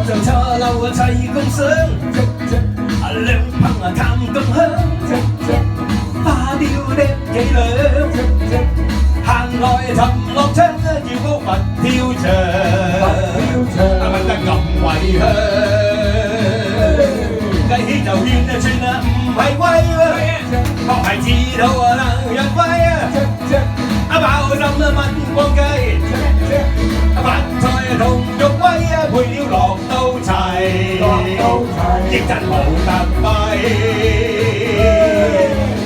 就錯漏齊共賞，兩朋談共享，花雕的伎倆，閒來尋樂章，要高佛跳牆，問得咁為香，計起就勸算唔係威，確係知道能人威，爆心問光雞，發菜同肉威，配料落到齊，益真冇得揮，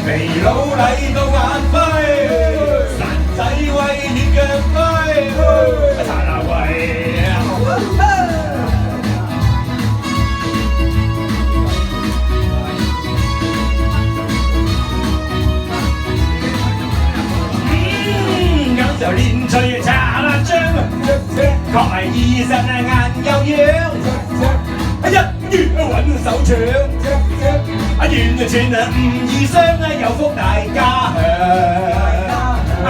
肥佬嚟到眼輝，散仔威熱腳揮，擦下威。就連隨茶辣醬，確係醫生眼有樣，一於揾手長，完全唔易傷，有福大家鄉，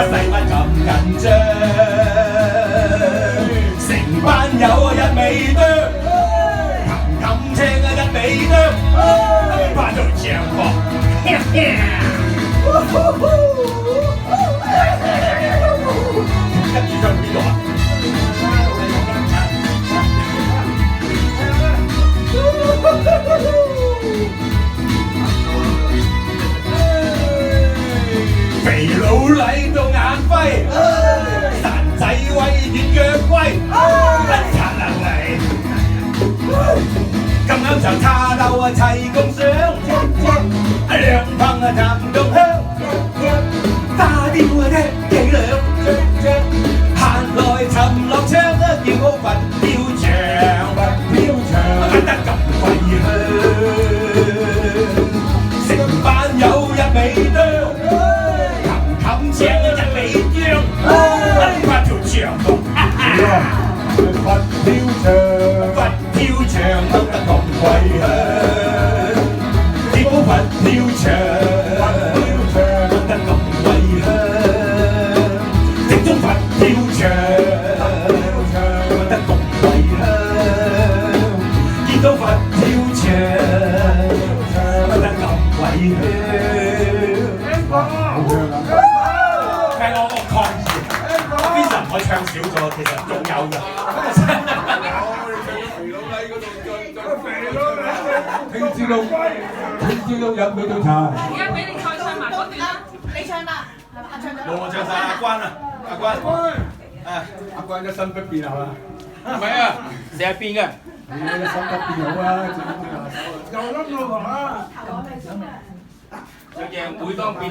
使乜咁緊張？成班友一味啄，冚青一味啄，翻到帳幕。跟住唱邊度啊？肥佬嚟到眼輝，散仔威熱腳龜，擦能嚟，咁啱就他鬥齊共賞，兩朋談共香，花雕的伎倆。閒來尋樂章，叫好佛跳牆，問得咁為香，成班友一味啄，冚青一味啄，發條長龍，佛跳牆問得咁為香，叫好佛跳牆。見到佛跳牆，乜得咁為香？係我個抗議 ，Vincent 我唱少咗，其實仲有㗎。聽朝都飲佢都茶。而家俾你再唱埋嗰段啦，你唱啦，唱咗。我唱晒阿關啊，阿關。阿關一生不變係嘛？唔係啊，成日變嘅。你一生不變好啊，最緊要又冧到係嘛？最正每當變